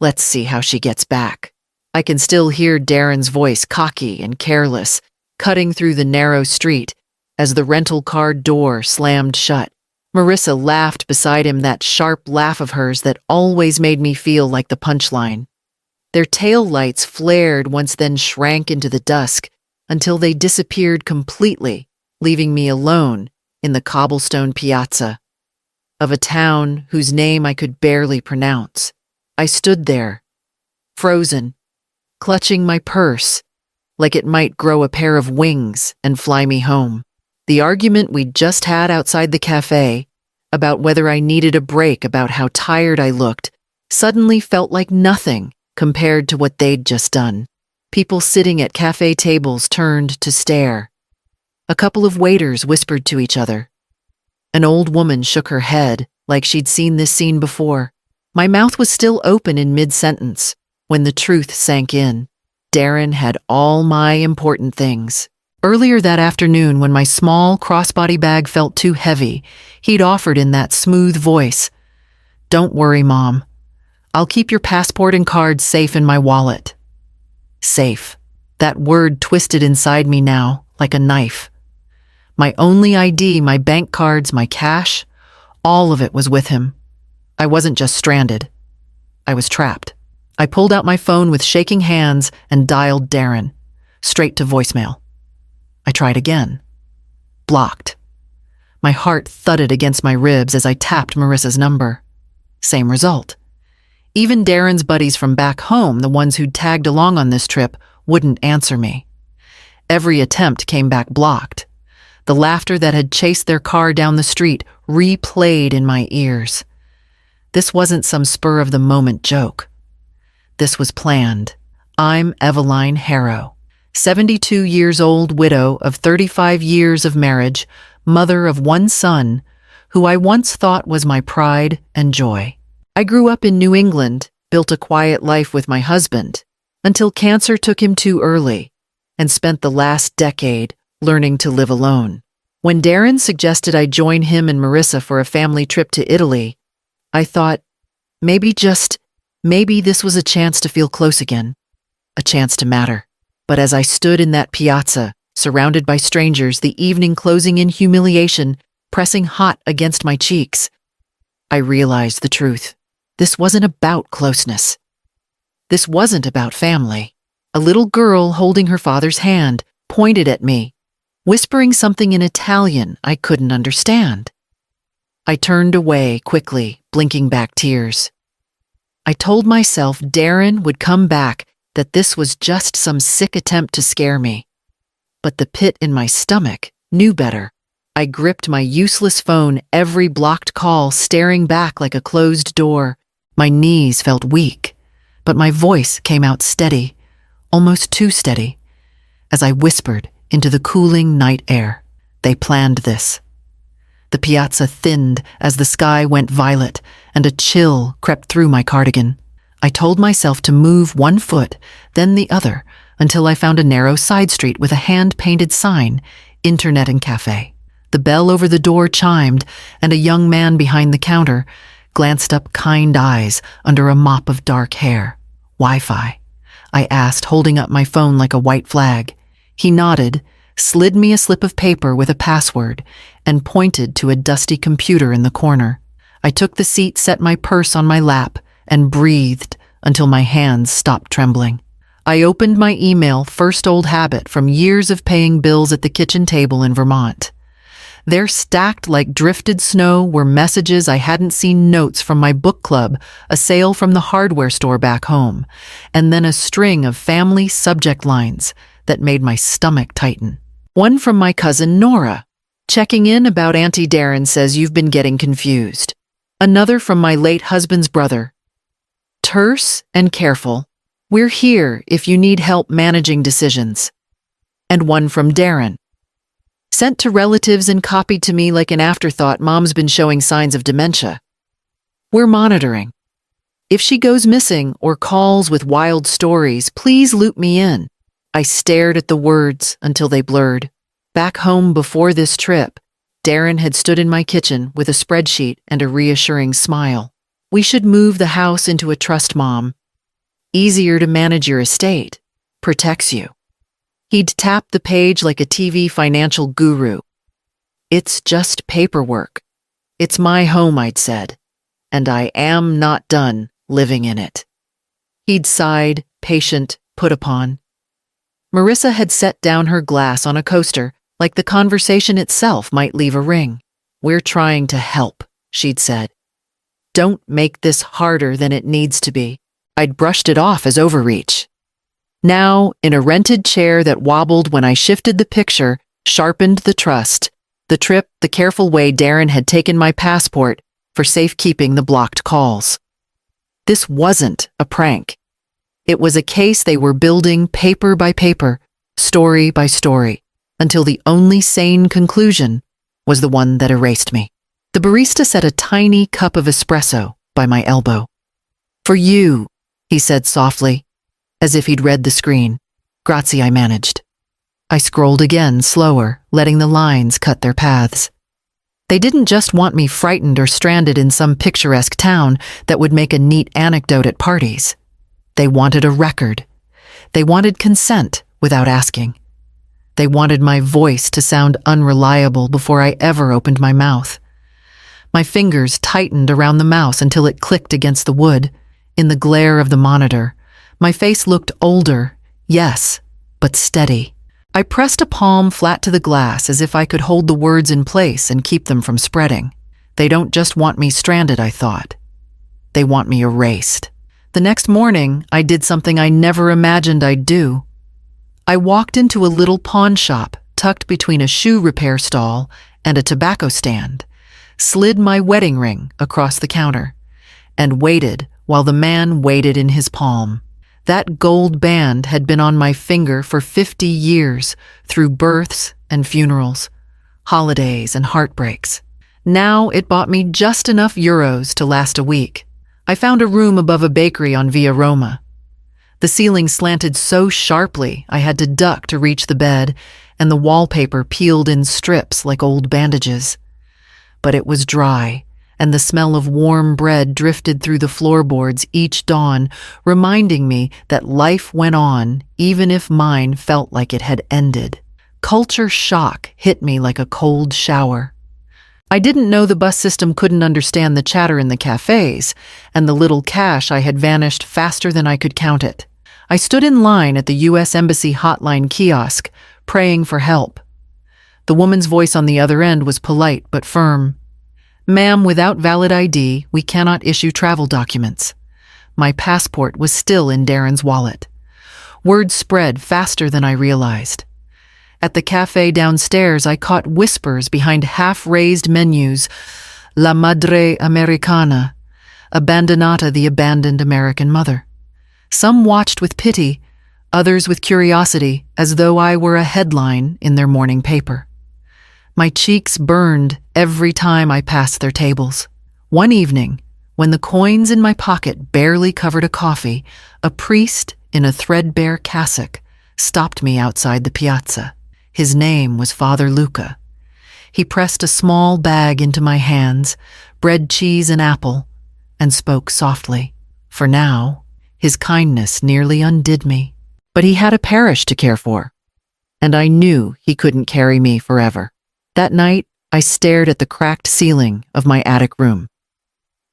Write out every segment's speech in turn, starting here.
Let's see how she gets back. I can still hear Darren's voice, cocky and careless, cutting through the narrow street as the rental car door slammed shut. Marissa laughed beside him, that sharp laugh of hers that always made me feel like the punchline. Their tail lights flared once, then shrank into the dusk until they disappeared completely, leaving me alone in the cobblestone piazza of a town whose name I could barely pronounce. I stood there, frozen, clutching my purse like it might grow a pair of wings and fly me home. The argument we'd just had outside the cafe about whether I needed a break, about how tired I looked, suddenly felt like nothing compared to what they'd just done. People sitting at cafe tables turned to stare. A couple of waiters whispered to each other. An old woman shook her head like she'd seen this scene before. My mouth was still open in mid-sentence when the truth sank in. Darren had all my important things. Earlier that afternoon, when my small crossbody bag felt too heavy, he'd offered in that smooth voice, "Don't worry, Mom. I'll keep your passport and cards safe in my wallet." Safe. That word twisted inside me now, like a knife. My only ID, my bank cards, my cash, all of it was with him. I wasn't just stranded. I was trapped. I pulled out my phone with shaking hands and dialed Darren, straight to voicemail. I tried again. Blocked. My heart thudded against my ribs as I tapped Marissa's number. Same result. Even Darren's buddies from back home, the ones who'd tagged along on this trip, wouldn't answer me. Every attempt came back blocked. The laughter that had chased their car down the street replayed in my ears. This wasn't some spur-of-the-moment joke. This was planned. I'm Eveline Harrow, 72 years old, widow of 35 years of marriage, mother of one son, who I once thought was my pride and joy. I grew up in New England, built a quiet life with my husband, until cancer took him too early, and spent the last decade learning to live alone. When Darren suggested I join him and Marissa for a family trip to Italy, I thought, maybe this was a chance to feel close again, a chance to matter. But as I stood in that piazza, surrounded by strangers, the evening closing in, humiliation pressing hot against my cheeks, I realized the truth. This wasn't about closeness. This wasn't about family. A little girl holding her father's hand pointed at me, whispering something in Italian I couldn't understand. I turned away quickly, blinking back tears. I told myself Darren would come back, that this was just some sick attempt to scare me. But the pit in my stomach knew better. I gripped my useless phone, every blocked call staring back like a closed door. My knees felt weak, but my voice came out steady, almost too steady, as I whispered into the cooling night air. They planned this. The piazza thinned as the sky went violet, and a chill crept through my cardigan. I told myself to move one foot, then the other, until I found a narrow side street with a hand-painted sign, Internet and Cafe. The bell over the door chimed, and a young man behind the counter glanced up, kind eyes under a mop of dark hair. "Wi-Fi?" I asked, holding up my phone like a white flag. He nodded, slid me a slip of paper with a password, and pointed to a dusty computer in the corner. I took the seat, set my purse on my lap, and breathed until my hands stopped trembling. I opened my email, first old habit from years of paying bills at the kitchen table in Vermont. There, stacked like drifted snow, were messages I hadn't seen, notes from my book club, a sale from the hardware store back home, and then a string of family subject lines that made my stomach tighten. One from my cousin Nora, checking in about Auntie Darren says you've been getting confused. Another from my late husband's brother. Terse and careful. We're here if you need help managing decisions. And one from Darren. Sent to relatives and copied to me like an afterthought. Mom's been showing signs of dementia. We're monitoring. If she goes missing or calls with wild stories, please loop me in. I stared at the words until they blurred. Back home before this trip, Darren had stood in my kitchen with a spreadsheet and a reassuring smile. We should move the house into a trust, Mom. easier to manage your estate, protects you. He'd tap the page like a TV financial guru. It's just paperwork. It's my home, I'd said, and I am not done living in it. He'd sighed, patient, put upon. Marissa had set down her glass on a coaster, like the conversation itself might leave a ring. We're trying to help, she'd said. Don't make this harder than it needs to be. I'd brushed it off as overreach. Now, in a rented chair that wobbled when I shifted the picture, sharpened the trust, the trip, the careful way Darren had taken my passport for safekeeping the blocked calls. This wasn't a prank. It was a case they were building paper by paper, story by story, until the only sane conclusion was the one that erased me. The barista set a tiny cup of espresso by my elbow. For you, he said softly, as if he'd read the screen. Grazie, I managed. I scrolled again, slower, letting the lines cut their paths. They didn't just want me frightened or stranded in some picturesque town that would make a neat anecdote at parties. They wanted a record. They wanted consent without asking. They wanted my voice to sound unreliable before I ever opened my mouth. My fingers tightened around the mouse until it clicked against the wood. In the glare of the monitor, my face looked older, yes, but steady. I pressed a palm flat to the glass as if I could hold the words in place and keep them from spreading. They don't just want me stranded, I thought. They want me erased. The next morning, I did something I never imagined I'd do. I walked into a little pawn shop tucked between a shoe repair stall and a tobacco stand, slid my wedding ring across the counter, and waited while the man waited in his palm. That gold band had been on my finger for 50 years, through births and funerals, holidays and heartbreaks. Now it bought me just enough euros to last a week. I found a room above a bakery on Via Roma. The ceiling slanted so sharply I had to duck to reach the bed, and the wallpaper peeled in strips like old bandages. But it was dry, and the smell of warm bread drifted through the floorboards each dawn, reminding me that life went on even if mine felt like it had ended. Culture shock hit me like a cold shower. I didn't know the bus system couldn't understand the chatter in the cafes, and the little cash I had vanished faster than I could count it. I stood in line at the U.S. Embassy hotline kiosk, praying for help. The woman's voice on the other end was polite but firm. Ma'am, without valid ID, we cannot issue travel documents. My passport was still in Darren's wallet. Word spread faster than I realized. At the cafe downstairs, I caught whispers behind half-raised menus. La Madre Americana, Abandonata, the abandoned American mother. Some watched with pity, others with curiosity, as though I were a headline in their morning paper. My cheeks burned every time I passed their tables. One evening, when the coins in my pocket barely covered a coffee, a priest in a threadbare cassock stopped me outside the piazza. His name was Father Luca. He pressed a small bag into my hands, bread, cheese, and apple, and spoke softly. For now, his kindness nearly undid me. But he had a parish to care for, and I knew he couldn't carry me forever. That night, I stared at the cracked ceiling of my attic room.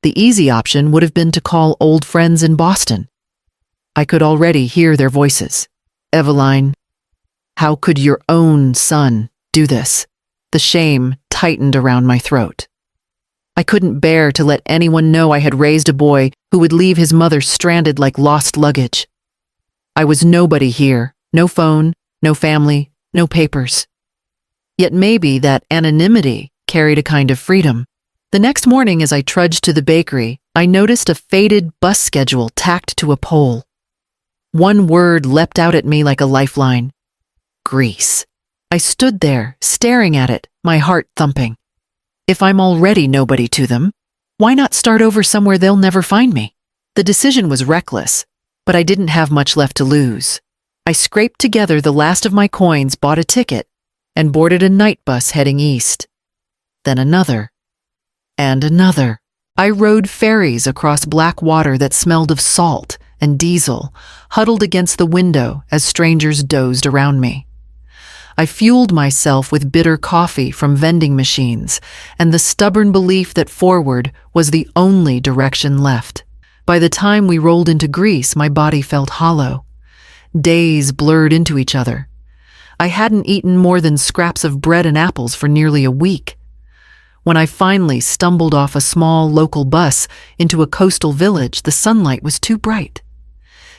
The easy option would have been to call old friends in Boston. I could already hear their voices. Eveline, how could your own son do this? The shame tightened around my throat. I couldn't bear to let anyone know I had raised a boy who would leave his mother stranded like lost luggage. I was nobody here, no phone, no family, no papers. Yet maybe that anonymity carried a kind of freedom. The next morning as I trudged to the bakery, I noticed a faded bus schedule tacked to a pole. One word leapt out at me like a lifeline. Greece. I stood there, staring at it, my heart thumping. If I'm already nobody to them, why not start over somewhere they'll never find me? The decision was reckless, but I didn't have much left to lose. I scraped together the last of my coins, bought a ticket, and boarded a night bus heading east. Then another. And another. I rode ferries across black water that smelled of salt and Diesel, huddled against the window as strangers dozed around me. I fueled myself with bitter coffee from vending machines and the stubborn belief that forward was the only direction left. By the time we rolled into Greece, my body felt hollow. Days blurred into each other. I hadn't eaten more than scraps of bread and apples for nearly a week. When I finally stumbled off a small local bus into a coastal village, the sunlight was too bright.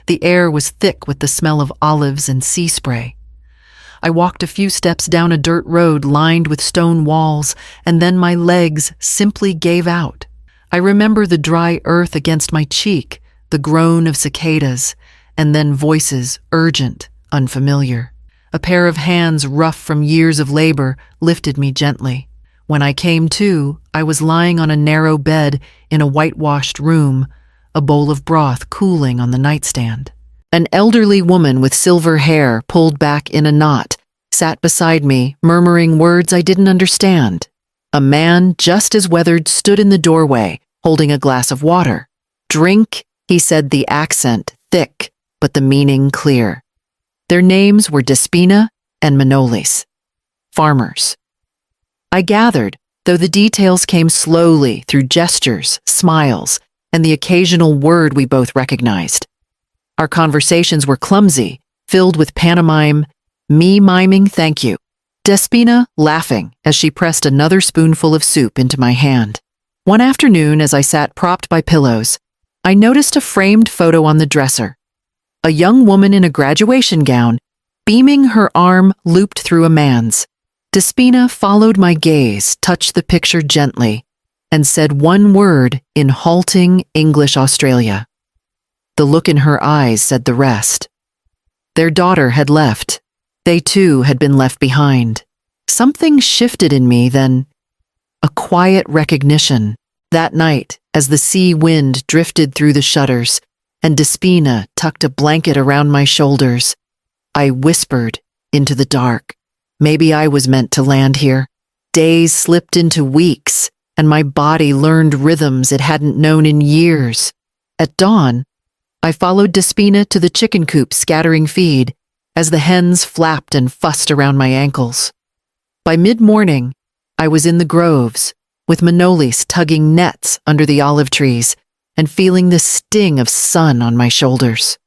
The air was thick with the smell of olives and sea spray. I walked a few steps down a dirt road lined with stone walls, and then my legs simply gave out. I remember the dry earth against my cheek, the groan of cicadas, and then voices, urgent, unfamiliar. A pair of hands rough from years of labor lifted me gently. When I came to, I was lying on a narrow bed in a whitewashed room, a bowl of broth cooling on the nightstand. An elderly woman with silver hair pulled back in a knot sat beside me, murmuring words I didn't understand. A man just as weathered stood in the doorway, holding a glass of water. "Drink," he said, the accent thick, but the meaning clear. Their names were Despina and Manolis. Farmers. I gathered, though the details came slowly through gestures, smiles, and the occasional word we both recognized. Our conversations were clumsy, filled with pantomime, me miming thank you, Despina laughing as she pressed another spoonful of soup into my hand. One afternoon, as I sat propped by pillows, I noticed a framed photo on the dresser. A young woman in a graduation gown, beaming her arm looped through a man's. Despina followed my gaze, touched the picture gently, and said one word in halting English Australia. The look in her eyes said the rest. Their daughter had left. They too had been left behind. Something shifted in me then. A quiet recognition. That night, as the sea wind drifted through the shutters, and Despina tucked a blanket around my shoulders, I whispered into the dark. Maybe I was meant to land here. Days slipped into weeks, and my body learned rhythms it hadn't known in years. At dawn, I followed Despina to the chicken coop scattering feed as the hens flapped and fussed around my ankles. By mid-morning, I was in the groves, with Manolis tugging nets under the olive trees and feeling the sting of sun on my shoulders.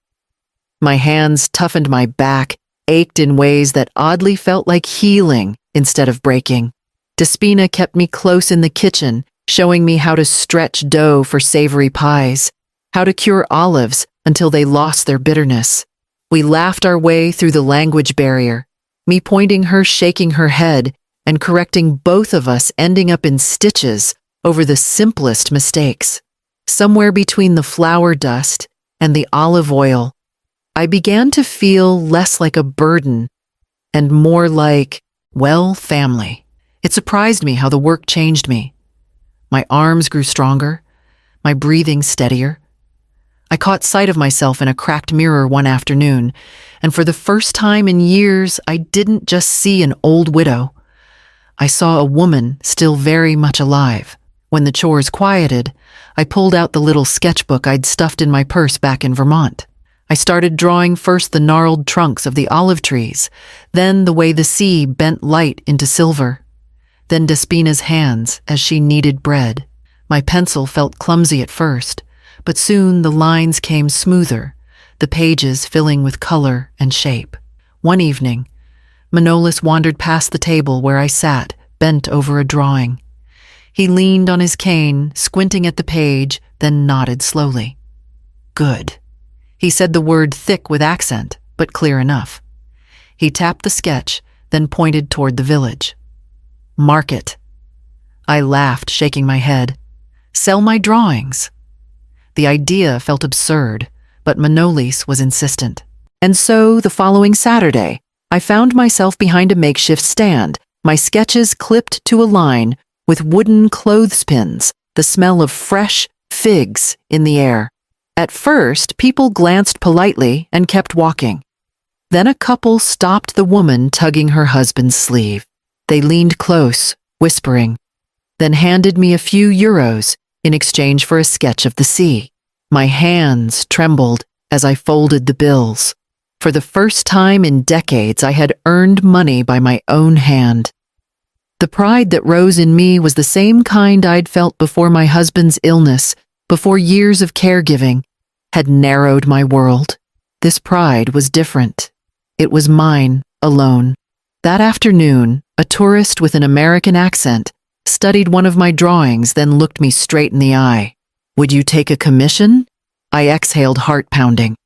My hands toughened, my back ached in ways that oddly felt like healing instead of breaking. Despina kept me close in the kitchen, showing me how to stretch dough for savory pies, how to cure olives until they lost their bitterness. We laughed our way through the language barrier, me pointing, her shaking her head, and correcting both of us, ending up in stitches over the simplest mistakes. Somewhere between the flour dust and the olive oil, I began to feel less like a burden and more like, well, family. It surprised me how the work changed me. My arms grew stronger, my breathing steadier. I caught sight of myself in a cracked mirror one afternoon, and for the first time in years, I didn't just see an old widow. I saw a woman still very much alive. When the chores quieted, I pulled out the little sketchbook I'd stuffed in my purse back in Vermont. I started drawing first the gnarled trunks of the olive trees, then the way the sea bent light into silver, then Despina's hands as she kneaded bread. My pencil felt clumsy at first, but soon the lines came smoother, the pages filling with color and shape. One evening, Manolis wandered past the table where I sat, bent over a drawing. He leaned on his cane, squinting at the page, then nodded slowly. "Good." He said the word thick with accent, but clear enough. He tapped the sketch, then pointed toward the village. "Mark it." I laughed, shaking my head. "Sell my drawings." The idea felt absurd, but Manolis was insistent. And so, the following Saturday, I found myself behind a makeshift stand, my sketches clipped to a line with wooden clothespins, the smell of fresh figs in the air. At first, people glanced politely and kept walking. Then a couple stopped the woman tugging her husband's sleeve. They leaned close, whispering, then handed me a few euros in exchange for a sketch of the sea. My hands trembled as I folded the bills. For the first time in decades, I had earned money by my own hand. The pride that rose in me was the same kind I'd felt before my husband's illness, before years of caregiving had narrowed my world. This pride was different. It was mine, alone. That afternoon, a tourist with an American accent studied one of my drawings, then looked me straight in the eye. "Would you take a commission?" I exhaled, heart pounding.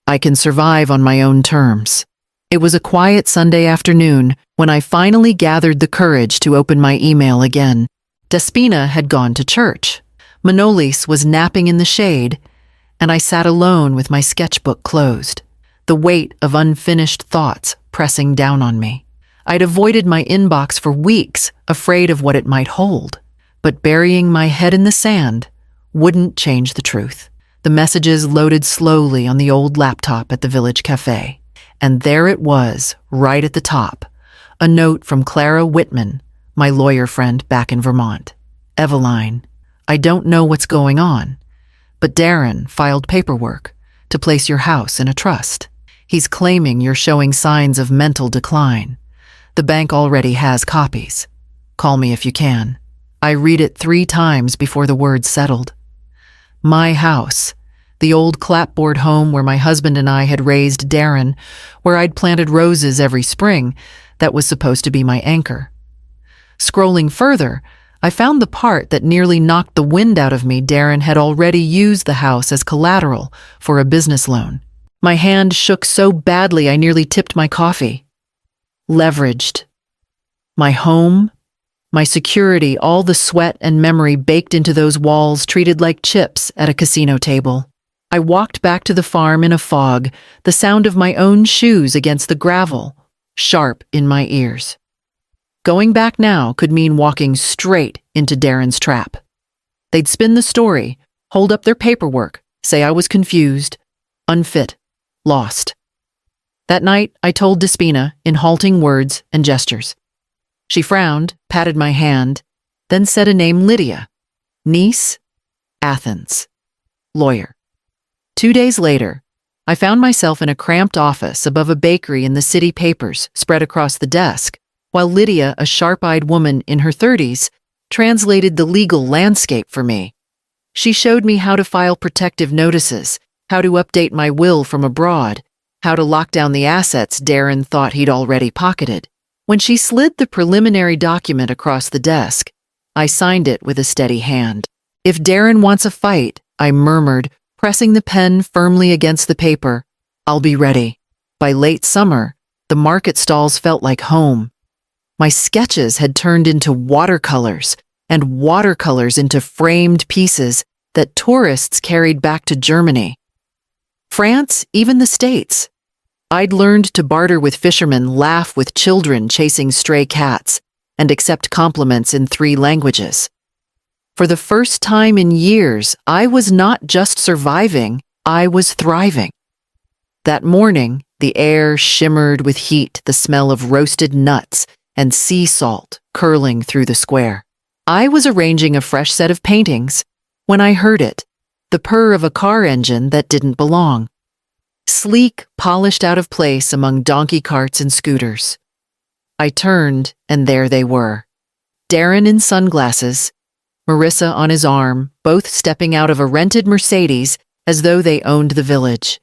"I can survive on my own terms." It was a quiet Sunday afternoon when I finally gathered the courage to open my email again. Despina had gone to church. Manolis was napping in the shade, and I sat alone with my sketchbook closed, the weight of unfinished thoughts pressing down on me. I'd avoided my inbox for weeks, afraid of what it might hold, but burying my head in the sand wouldn't change the truth. The messages loaded slowly on the old laptop at the village cafe, and there it was, right at the top, a note from Clara Whitman, my lawyer friend back in Vermont. "Eveline, I don't know what's going on, but Darren filed paperwork to place your house in a trust. He's claiming you're showing signs of mental decline. The bank already has copies. Call me if you can." I read it 3 times before the words settled. My house, the old clapboard home where my husband and I had raised Darren, where I'd planted roses every spring, that was supposed to be my anchor. Scrolling further, I found the part that nearly knocked the wind out of me. Darren had already used the house as collateral for a business loan. My hand shook so badly I nearly tipped my coffee. Leveraged. My home, my security, all the sweat and memory baked into those walls, treated like chips at a casino table. I walked back to the farm in a fog, the sound of my own shoes against the gravel, sharp in my ears. Going back now could mean walking straight into Darren's trap. They'd spin the story, hold up their paperwork, say I was confused, unfit, lost. That night, I told Despina in halting words and gestures. She frowned, patted my hand, then said a name: Lydia. Niece, Athens Lawyer. 2 days later, I found myself in a cramped office above a bakery in the city papers spread across the desk, while Lydia, a sharp-eyed woman in her 30s, translated the legal landscape for me. She showed me how to file protective notices, how to update my will from abroad, how to lock down the assets Darren thought he'd already pocketed. When she slid the preliminary document across the desk, I signed it with a steady hand. "If Darren wants a fight," I murmured, pressing the pen firmly against the paper, "I'll be ready." By late summer, the market stalls felt like home. My sketches had turned into watercolors, and watercolors into framed pieces that tourists carried back to Germany, France, even the States. I'd learned to barter with fishermen, laugh with children chasing stray cats, and accept compliments in 3 languages. For the first time in years, I was not just surviving, I was thriving. That morning, the air shimmered with heat, the smell of roasted nuts and sea salt curling through the square. I was arranging a fresh set of paintings when I heard it, the purr of a car engine that didn't belong. Sleek, polished out of place among donkey carts and scooters. I turned, and there they were. Darren in sunglasses, Marissa on his arm, both stepping out of a rented Mercedes as though they owned the village.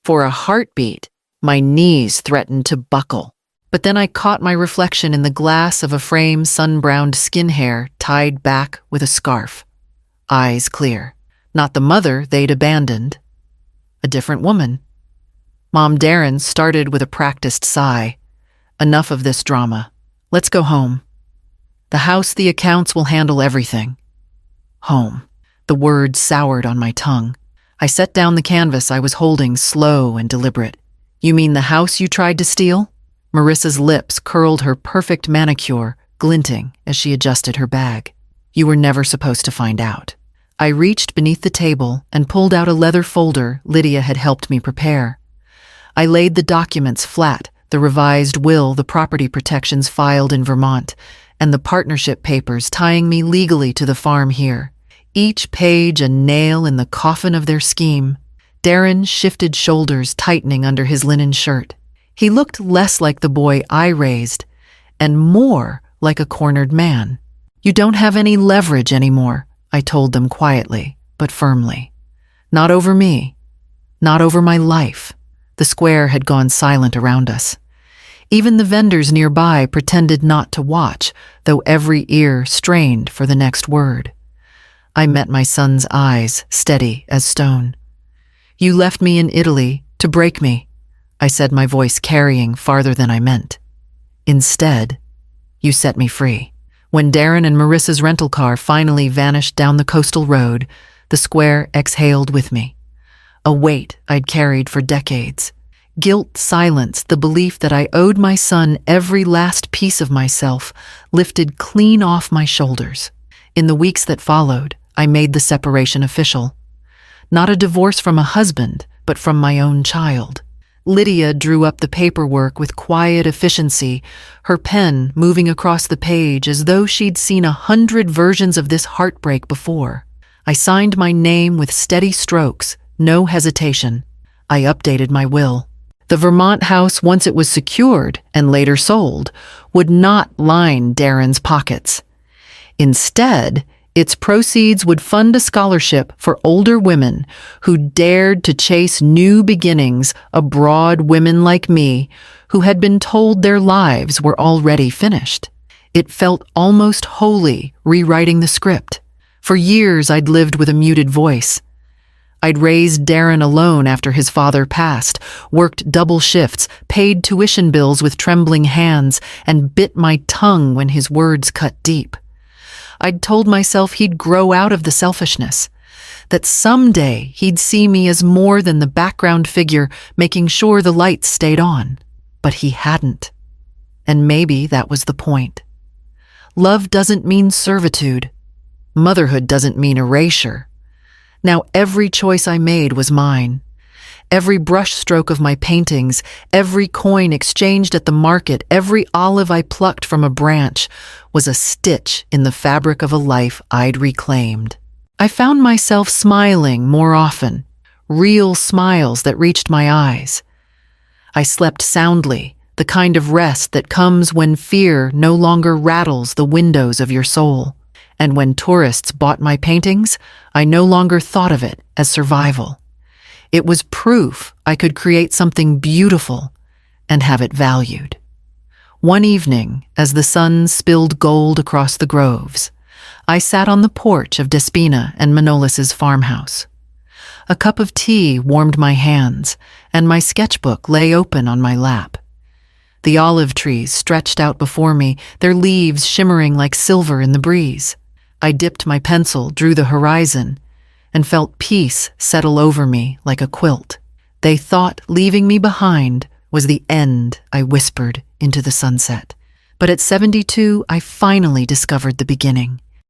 For a heartbeat, my knees threatened to buckle. But then I caught my reflection in the glass of a frame, sun-browned skin hair tied back with a scarf. Eyes clear. Not the mother they'd abandoned. A different woman. Mom Darren started with a practiced sigh. "Enough of this drama. Let's go home. The house, the accounts will handle everything." Home. The word soured on my tongue. I set down the canvas I was holding, slow and deliberate. "You mean the house you tried to steal?" Marissa's lips curled, her perfect manicure glinting as she adjusted her bag. "You were never supposed to find out." I reached beneath the table and pulled out a leather folder Lydia had helped me prepare. I laid the documents flat, the revised will, the property protections filed in Vermont, and the partnership papers tying me legally to the farm here. Each page a nail in the coffin of their scheme. Darren shifted shoulders tightening under his linen shirt. He looked less like the boy I raised and more like a cornered man. "You don't have any leverage anymore," I told them quietly, but firmly. "Not over me. Not over my life." The square had gone silent around us. Even the vendors nearby pretended not to watch, though every ear strained for the next word. I met my son's eyes, steady as stone. "You left me in Italy to break me," I said, my voice carrying farther than I meant. "Instead, you set me free." When Darren and Marissa's rental car finally vanished down the coastal road, the square exhaled with me. A weight I'd carried for decades. Guilt silenced the belief that I owed my son every last piece of myself, lifted clean off my shoulders. In the weeks that followed, I made the separation official. Not a divorce from a husband, but from my own child. Lydia drew up the paperwork with quiet efficiency, her pen moving across the page as though she'd seen 100 versions of this heartbreak before. I signed my name with steady strokes, no hesitation. I updated my will. The Vermont house, once it was secured and later sold, would not line Darren's pockets. Instead, its proceeds would fund a scholarship for older women who dared to chase new beginnings abroad, women like me who had been told their lives were already finished. It felt almost holy rewriting the script. For years, I'd lived with a muted voice. I'd raised Darren alone after his father passed, worked double shifts, paid tuition bills with trembling hands, and bit my tongue when his words cut deep. I'd told myself he'd grow out of the selfishness, that someday he'd see me as more than the background figure making sure the lights stayed on. But he hadn't. And maybe that was the point. Love doesn't mean servitude. Motherhood doesn't mean erasure. Now every choice I made was mine. Every brushstroke of my paintings, every coin exchanged at the market, every olive I plucked from a branch was a stitch in the fabric of a life I'd reclaimed. I found myself smiling more often, real smiles that reached my eyes. I slept soundly, the kind of rest that comes when fear no longer rattles the windows of your soul. And when tourists bought my paintings, I no longer thought of it as survival. It was proof I could create something beautiful and have it valued. One evening, as the sun spilled gold across the groves, I sat on the porch of Despina and Manolis's farmhouse. A cup of tea warmed my hands, and my sketchbook lay open on my lap. The olive trees stretched out before me, their leaves shimmering like silver in the breeze. I dipped my pencil, drew the horizon, and felt peace settle over me like a quilt. They thought leaving me behind was the end, I whispered into the sunset. But at 72, I finally discovered the beginning.